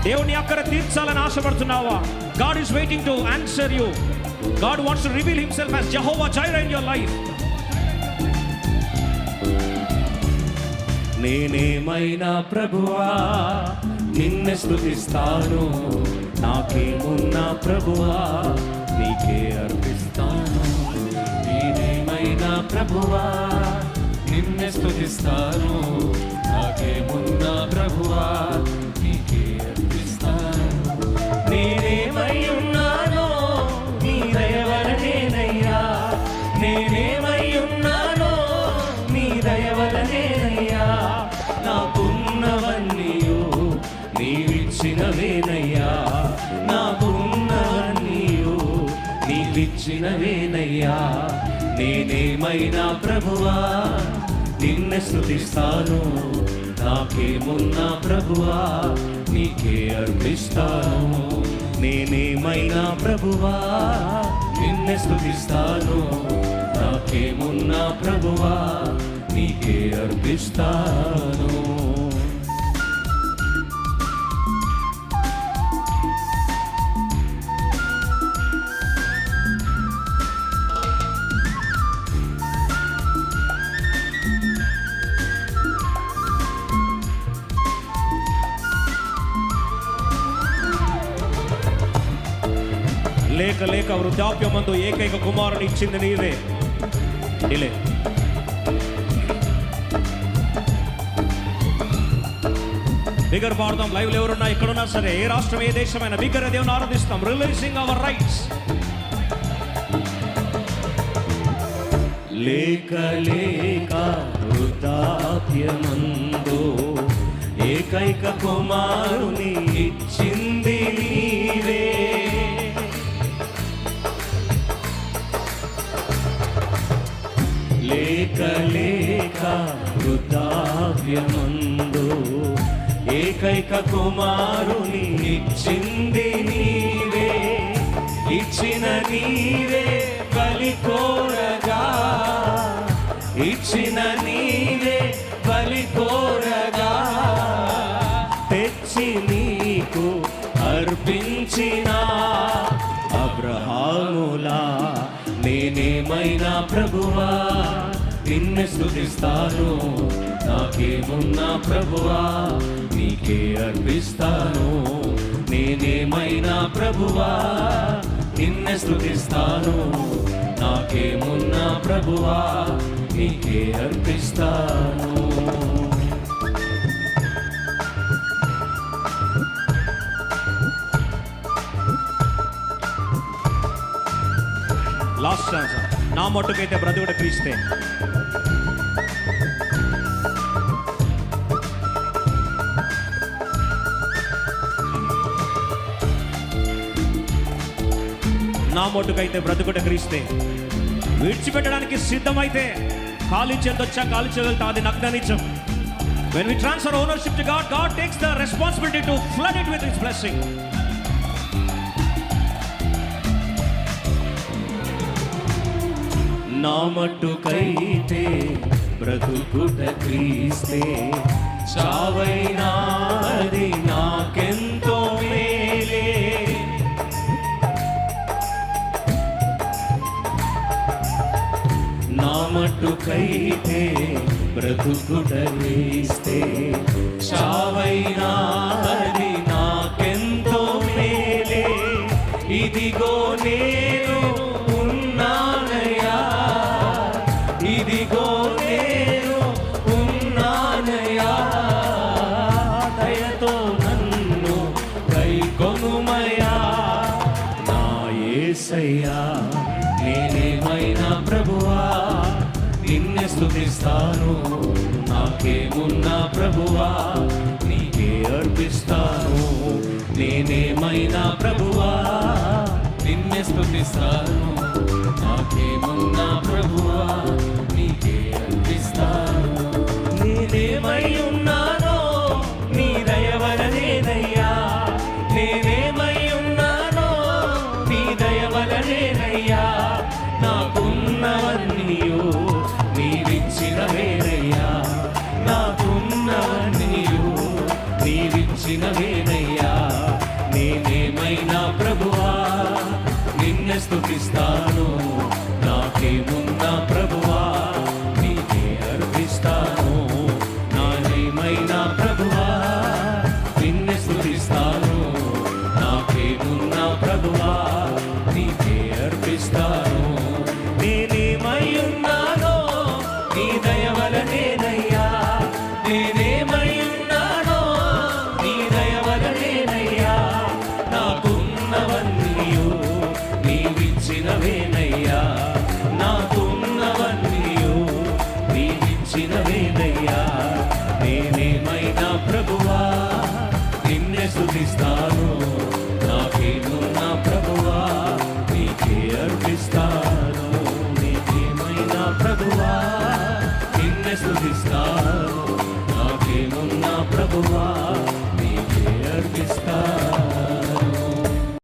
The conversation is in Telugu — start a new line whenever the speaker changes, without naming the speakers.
దేవుని అక్కర తీర్చాలని ఆశపడుతున్నావా? God is waiting to answer you. God wants to reveal himself as Jehovah Jireh in your life.
నేనేమైనా ప్రభువా నిన్నే స్తుతిస్తాను, నాకేమున్నా ప్రభువా నీకే అర్పిస్తాను. నేనేమైనా ప్రభువా నిన్నే స్తుతిస్తాను, నాకేమున్నా ప్రభువా నీకే అర్పిస్తాను. నేనేమై ఉన్నానో నీ దయ వలనేనయ్యా, నేనేమై ఉన్నానో నీ దయ వలనేనయ్యా. నాకున్నవన్నీయు నీవిచ్చినవేనయ్యా, నాకున్నవన్నీయు నీవిచ్చినవేనయ్యా. నేనేమైనా ప్రభువా నిన్నే స్తుతిస్తాను, నాకేమున్నా ప్రభువా నీకే అర్పిస్తాను. నేనేమైనా ప్రభువా నిన్నే స్తుతిస్తాను, నాకేమున్నా ప్రభువా నీకే అర్పిస్తాను.
లేక లేక వృద్ధాప్యమందు ఏకైక కుమారుని ఇచ్చింది నీవే. డిలే బిగ్గర్ పాడదాం. లైవ్లో ఎవరున్నా ఎక్కడున్నా సరే, ఏ రాష్ట్రం ఏ దేశమైనా బిగ్గర దేవుని ఆరాధిస్తాం. Releasing hour rights.
లేక లేక వృద్ధాప్యమందు ఏకైక కుమారుని ఇచ్చింది నీవే. లేక లేక వృద్ధాప్యమందు ఏకైక కుమారుని ఇచ్చింది నీవే. ఇచ్చిన నీవే బలి కోరగా, ఇచ్చిన నీవే బలి కోరగా, తెచ్చి నీకు అర్పించిన అబ్రహాములా నేనేమైనా ప్రభువా నిన్నే స్తుతిస్తాను, నాకేమున్నా ప్రభువా నీకే అర్పిస్తాను. నేనేమైనా ప్రభువా నిన్నే స్తుతిస్తాను, నాకేమున్నా ప్రభువా నీకే అర్పిస్తాను.
Last chance. నా మట్టుకైతే బ్రతుకుడు క్రీస్తే. నా మట్టుకైతే బ్రతుకుడు క్రీస్తే. విడిచిపెట్టడానికి సిద్ధమైతే కాలించేందొచ్చా కాలించగలుగుతా, అది నగ్న నిజం. When we transfer ownership to God, God takes the responsibility to flood it with His blessing.
నా మట్టుకైతే బ్రతుకుట క్రీస్తే, చావైనా అది నాకెంతో మేలే. నా మట్టుకైతే బ్రతుకుట క్రీస్తే, చావైనా అది నాకెంతో మేలే. ఇదిగో నేను ఉన్నానయ్యా, ఇదిగో నేను ఉన్నానయ్యా. దయతో నన్ను కైకొనుమయ్యా నా యేసయ్యా. నేనేమైనా ప్రభువా నిన్నే స్తుతిస్తాను, నాకేమున్నా ప్రభువా నీకే అర్పిస్తాను. నేనేమైనా ప్రభువా నిన్నే స్తుతిస్తాను, నాకేమున్నా ప్రభువా నీకే అర్పిస్తాను. నేనేమై ఉన్నానో నీ దయ వలనేనయ్యా, నేనేమై ఉన్నానో నీ దయ వలనేనయ్యా. నాకున్నవన్నీయు నీవిచ్చినవేనయ్యా, నాకున్నవన్నీయు నీవిచ్చినవేనయ్యా. నేనేమైనా ప్రభువా నిన్నే స్తుతిస్తాను, నాకేమున్నా ప్రభువా నీకే అర్పిస్తాను. నానేమైనా ప్రభువా నిన్నే స్తుతిస్తాను, నాకేమున్నా ప్రభువా నీకే అర్పిస్తాను. నేనేమై ఉన్నానో నీ దయ వలనేనయ్యా, నేనేమై ఉన్నానో నీ దయ వలనేనయ్యా. నాకున్నవన్నీయు నీవిచ్చినవేనయ్యా, నాకున్నవన్నీయు నీవిచ్చినవేనయ్యా. నేనేమైనా ప్రభువా నిన్నే స్తుతిస్తాను,